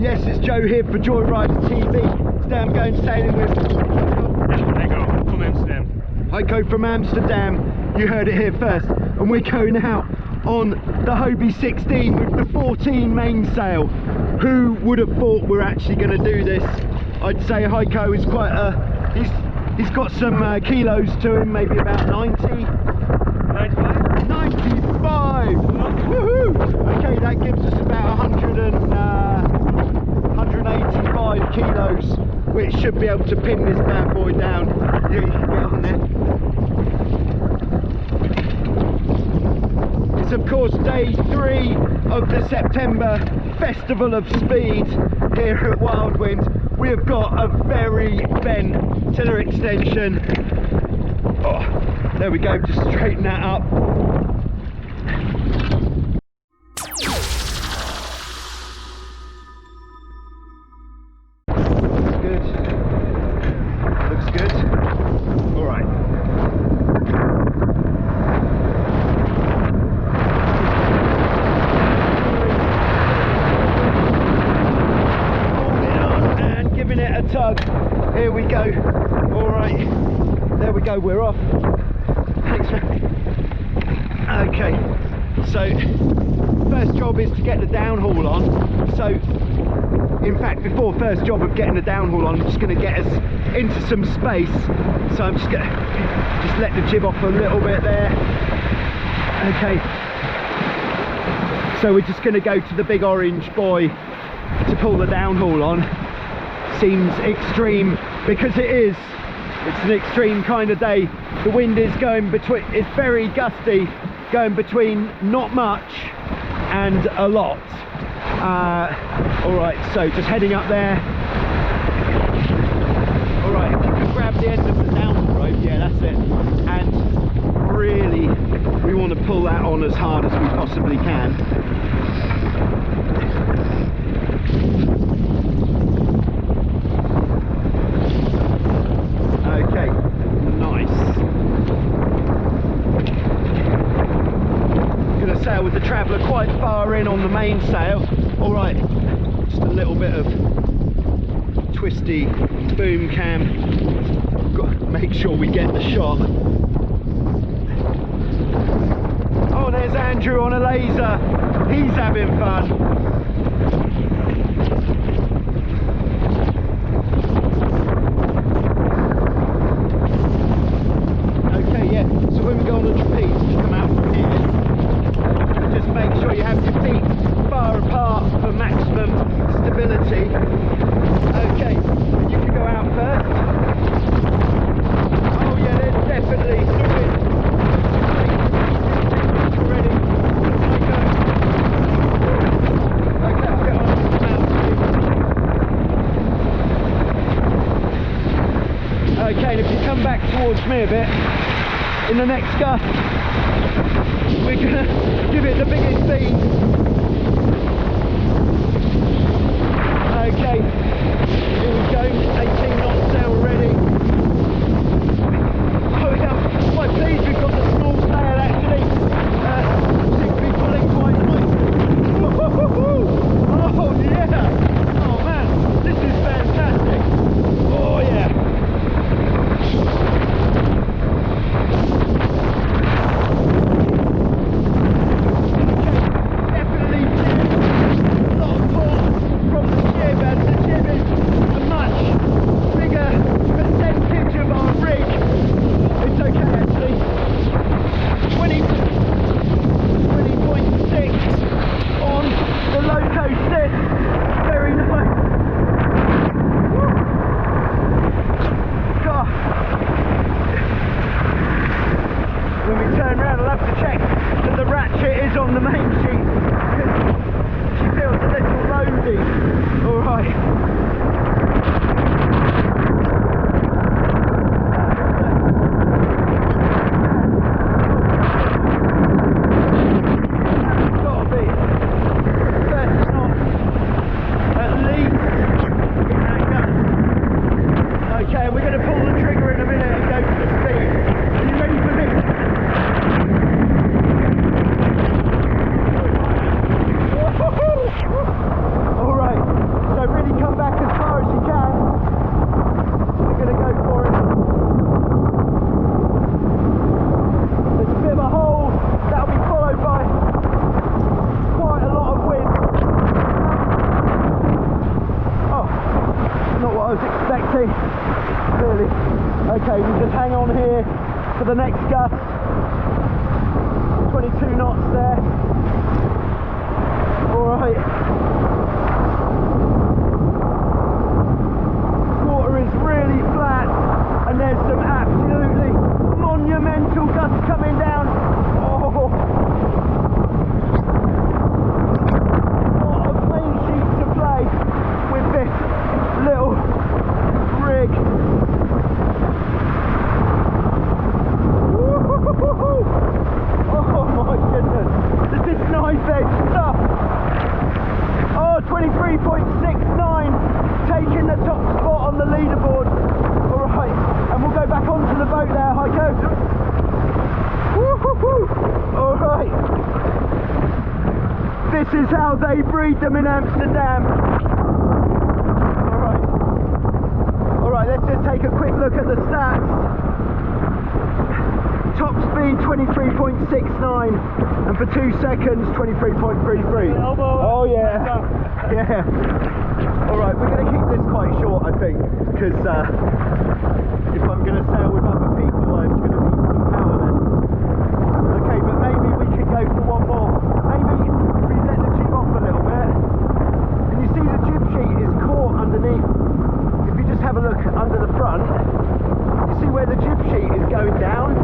Yes, it's Joe here for Joyrider TV. Today I'm going sailing with Heiko from Amsterdam. Heiko from Amsterdam. You heard it here first. And we're going out on the Hobie 16 with the 14 mainsail. Who would have thought we're actually going to do this? I'd say Heiko is quite he's got some kilos to him, maybe about 90. 95? 95! Woohoo! Okay, that gives us about 185 kilos, which should be able to pin this bad boy down. Yeah, you can get on there. It's of course day 3 of the September Festival of Speed here at Wildwind. We have got a very bent tiller extension. Oh, there we go, just straighten that up. Tug. Here we go. All right, there we go. We're off. Thanks. Okay, so first job is to get the downhaul on. So in fact, before first job of getting the downhaul on, I'm just going to get us into some space. So I'm just going to let the jib off a little bit there. Okay, so we're just going to go to the big orange buoy to pull the downhaul on. Seems extreme because it is. It's an extreme kind of day. The wind is going between, it's very gusty, going between not much and a lot. All right, so just heading up there. All right, if you can grab the end of the downhaul rope, yeah, that's it. And really, we want to pull that on as hard as we possibly can. Okay, nice. Gonna sail with the Traveller quite far in on the mainsail. All right, just a little bit of twisty boom cam. Got to make sure we get the shot. Oh, there's Andrew on a laser. He's having fun. When we go on the trapeze, you come out from here. Just make sure you have your feet far apart for maximum stability. Okay, you can go out first. Oh yeah, there's definitely wind. Ready? Okay, I'll get on the mountain. Okay, and if you come back towards me a bit, in the next gust, we're gonna give it the biggest beat. Okay, here we go, 18 knots sail ready. Oh yeah, I'm quite pleased we've got the small sail actually. Seems to be pulling quite nicely. Oh yeah! Oh man, this is fantastic. Oh yeah. for the next gust. 22 knots there. Alright. Water is really flat and there's some absolutely monumental gusts coming down. Oh. What a main sheet to play with this little rig. Oh my goodness, this is knife edge stuff. Oh, 23.69, taking the top spot on the leaderboard. Alright, and we'll go back onto the boat there, Heiko. Alright. This is how they breed them in Amsterdam. Alright. Alright, let's just take a quick look at the stats. Top speed 23.69 and for 2 seconds 23.33. Oh yeah. Yeah. Alright, we're going to keep this quite short I think, because if I'm going to sail with other people I'm going to need some power then. Okay, but maybe we could go for one more. Maybe we let the jib off a little bit. And you see the jib sheet is caught underneath. If you just have a look under the front, you see where the jib sheet is going down.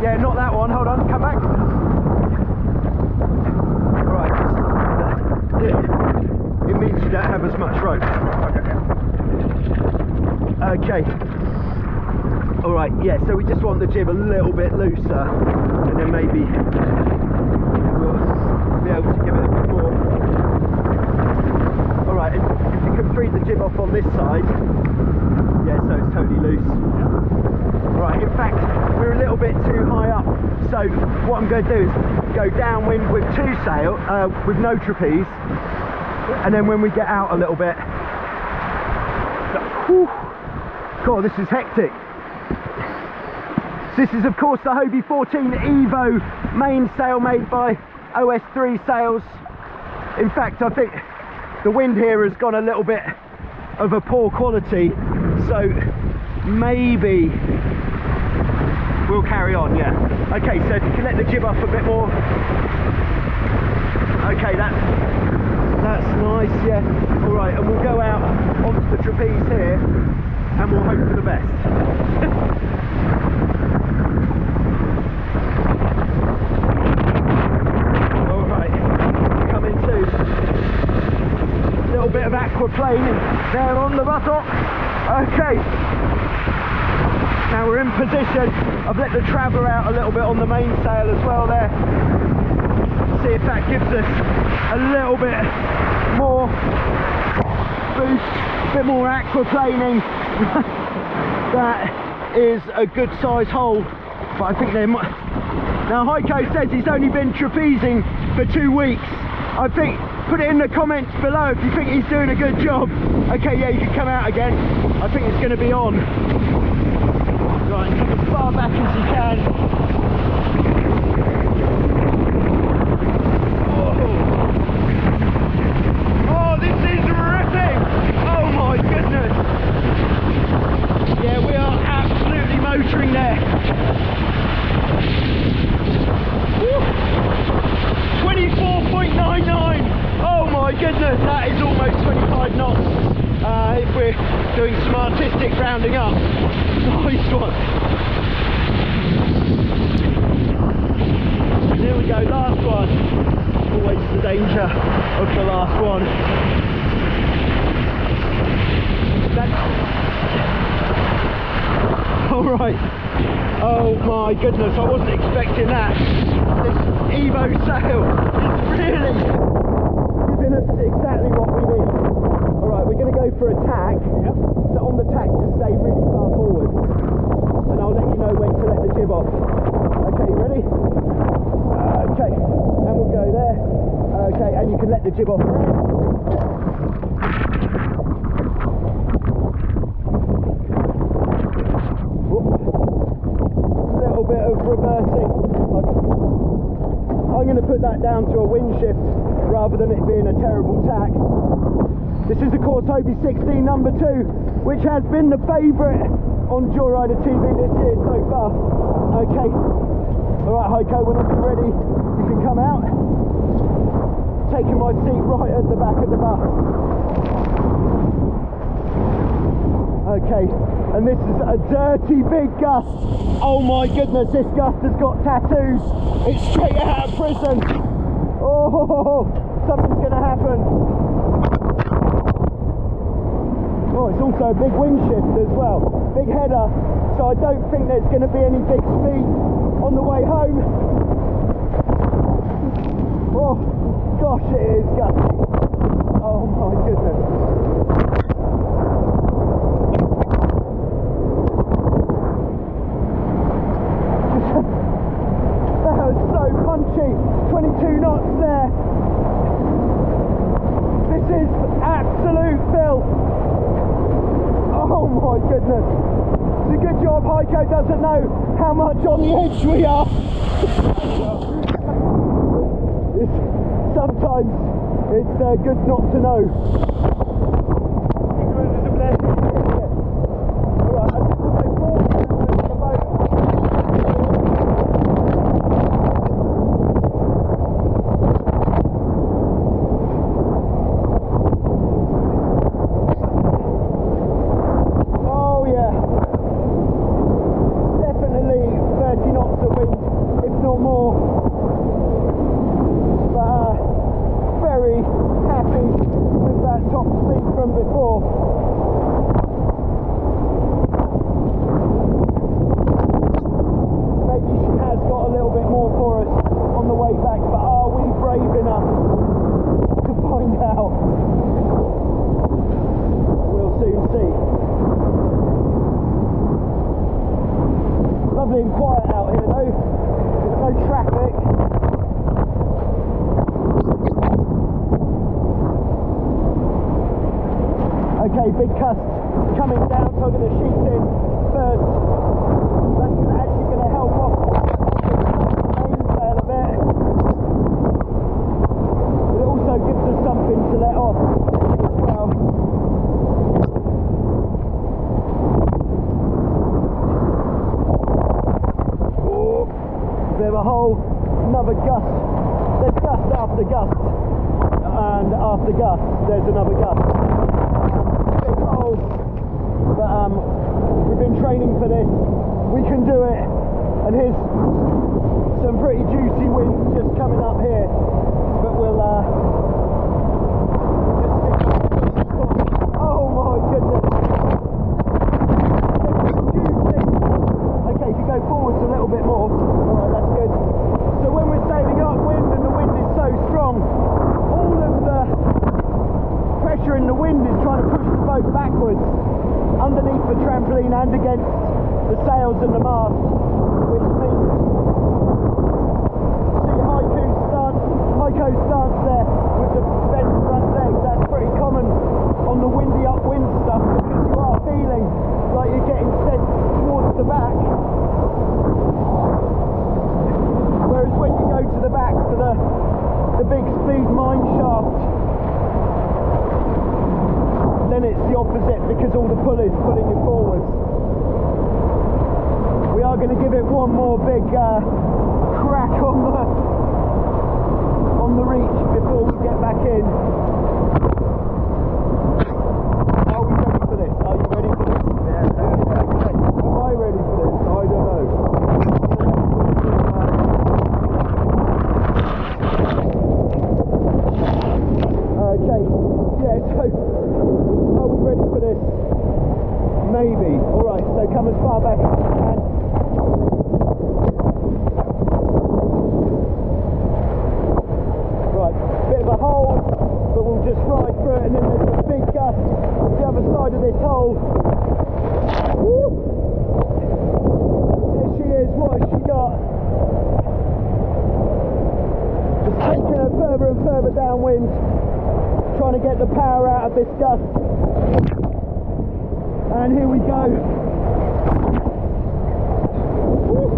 Yeah, not that one. Hold on, come back. Alright, it means you don't have as much rope. Okay. Alright, yeah, so we just want the jib a little bit looser, and then maybe we'll be able to give it a bit more. Alright, and if you can free the jib off on this side, yeah, so it's totally loose. Right, in fact, we're a little bit too high up, so what I'm going to do is go downwind with two sail, with no trapeze, and then when we get out a little bit, whew, God, this is hectic. This is of course the Hobie 14 Evo mainsail made by OS3 Sails. In fact, I think the wind here has gone a little bit of a poor quality, so maybe we'll carry on, yeah. Okay, so if you can let the jib off a bit more. Okay, that's nice, yeah. Alright, and we'll go out onto the trapeze here and we'll hope for the best. Alright, coming to. Little bit of aquaplaning there on the buttock. Okay. Now we're in position. I've let the traveller out a little bit on the mainsail as well there. See if that gives us a little bit more boost, a bit more aquaplaning. That is a good size hole, but I think they might. Now Heiko says he's only been trapezing for 2 weeks. I think, put it in the comments below if you think he's doing a good job. Okay, yeah, you can come out again. I think it's going to be on. Right, come as far back as you can. Oh, this is ripping! Oh my goodness! Yeah, we are absolutely motoring there. 24.99! Oh my goodness, that is almost 25 knots. If we're doing some artistic rounding up. Nice one. Here we go, last one. Always the danger of the last one. Alright. Oh my goodness, I wasn't expecting that. This Evo sail is really giving us exactly what we need. Alright, we're going to go for a tack. Yep. So on the tack, just stay really far forwards. And I'll let you know when to let the jib off. Okay, ready? Okay, and we'll go there. Okay, and you can let the jib off there. Little bit of reversing. I'm going to put that down to a wind shift rather than it being a terrible tack. This is of course Hobie 16 number 2, which has been the favourite on Joyrider TV this year so far. Okay, alright Heiko, whenever you're ready you can come out. Taking my seat right at the back of the bus. Okay, and this is a dirty big gust. Oh my goodness, this gust has got tattoos. It's straight out of prison. Oh, something's going to happen. Oh, it's also a big wind shift as well. Big header. So I don't think there's going to be any big speed on the way home. Oh, gosh, it is gusty. Oh my goodness. That was so punchy. 22 knots there. This is absolute filth. Oh my goodness. It's a good job Heiko doesn't know how much on the edge we are. Sometimes it's good not to know. Lovely and quiet out here though, there's no traffic. Okay, big gust coming down, so I'm going to sheet in first. That's actually going to help off the main tail a bit. But it also gives us something to let off as well. Bit of a hole, another gust. There's gust after gust, and after gust there's another gust. Big hole, but we've been training for this. We can do it. And here's some pretty juicy winds just coming up here, but we'll just stick. Oh my goodness. Okay, if you go forwards a little bit more. Alright, that's good. So when we're sailing upwind and the wind is so strong, all of the pressure in the wind is trying to push the boat backwards underneath the trampoline and against the sails and the mast, which means see Heiko's stance there with the bent front legs. That's pretty common on the windy upwind stuff because you are feeling like you're getting sent towards the back. Whereas when you go to the back for the big speed mine shaft, then it's the opposite because all the pull is pulling you forwards. We are going to give it one more big crack on the reach before we get back in. Are we ready for this? Are you ready for this? Yeah. Okay. Am I ready for this? I don't know. Okay. Yeah, so are we ready for this? Maybe. Alright, so come as far back as you can. Right, bit of a hole, but we'll just ride through it, and then there's a big gust at the other side of this hole. Woo! There she is, what has she got? Just taking her further and further downwind, trying to get the power out of this gust. And here we go. Woo!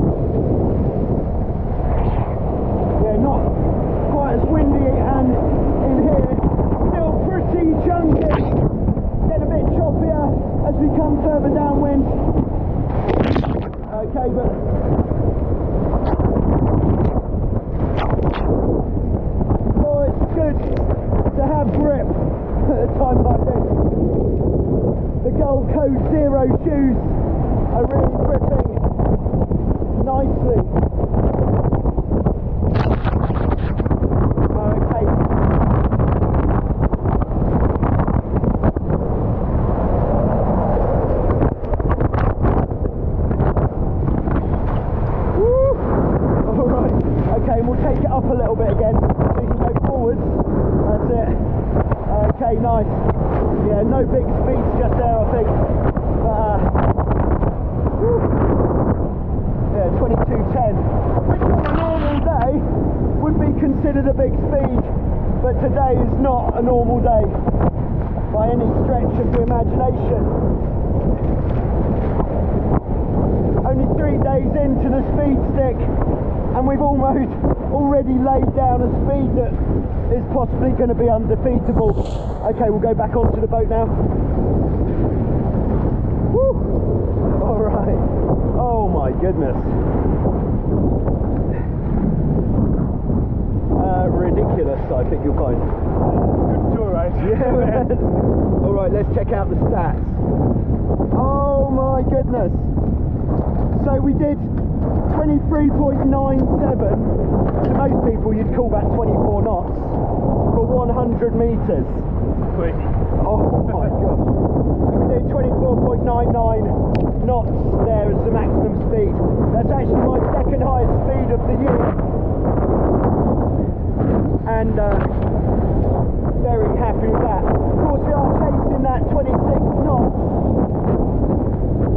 Yeah, not quite as windy and some further downwind. Okay, but oh, it's good to have grip at a time like this. The Gold Code Zero shoes are really gripping nicely. Okay. Woo! Alright, okay, and we'll take it up a little bit again so you can go forwards. That's it. Okay, nice. Yeah, no big speeds just there, I think. But, yeah, 22.10, which on a normal day would be considered a big speed, but today is not a normal day by any stretch of the imagination. Only 3 days into the speed stick, and we've almost already laid down a speed that is possibly going to be undefeatable. Okay, we'll go back onto the boat now. Woo! Alright. Oh my goodness. Ridiculous, I think you'll find. Good tour, right? Yeah. Alright, let's check out the stats. Oh my goodness. So we did 23.97. To most people you'd call that 24 knots for 100 metres. Quick. Oh my god. And we did 24.99 knots there as the maximum speed. That's actually my second highest speed of the year. And very happy with that. Of course we are chasing that 26 knots.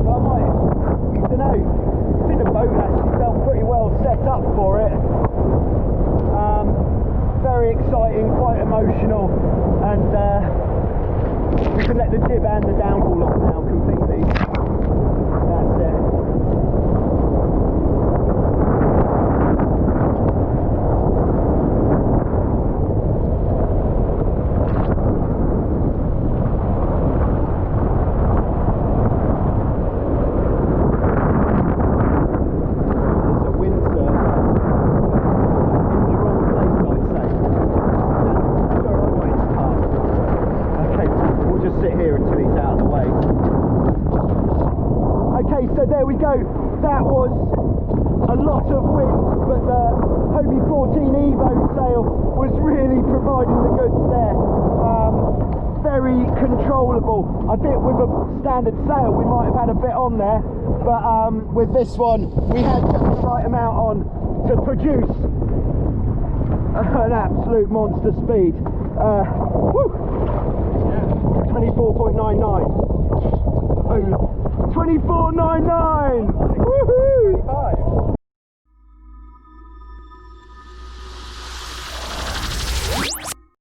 But I might, I don't know, I think the boat actually felt pretty well set up for it. Very exciting, quite emotional, and we can let the jib and the downhaul off now completely. That's it. There we go. That was a lot of wind, but the Hobie 14 Evo sail was really providing the goods there. Very controllable. I think with a standard sail we might have had a bit on there, but with this one we had just the right amount on to produce an absolute monster speed. 24.99. 24.99!